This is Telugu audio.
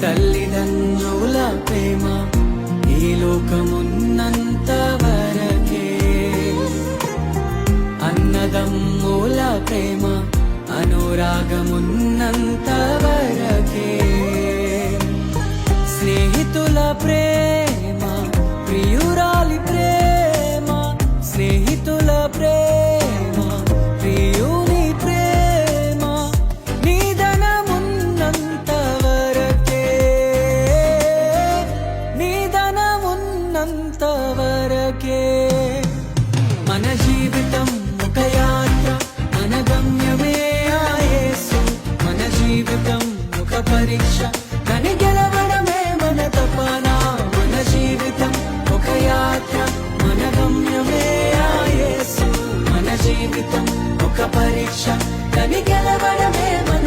తల్లిదండ్రుల ప్రేమ ఈ లోకమున్నంత వరకే, అన్నదమ్ముల ప్రేమ అనురాగమున్నంత వరకే, స్నేహితుల ప్రేమ ప్రియురాలి ప్రేమ, స్నేహితుల ప్రేమ ప్రియుని ప్రేమ నిధనమున్నంత వరకే, నిధనమున్నంత వరకే. మన జీవితం ఒక యాత్ర, మన గమ్యమే ఆ యేసు. మన జీవితం ఒక పరీక్ష, కని గెలవడమే మన తపన. మన జీవితం ఒక యాత్ర, మన గమ్యమే ఆ యేసు. మన జీవితం ఒక పరీక్ష, కని గెలవడమే మన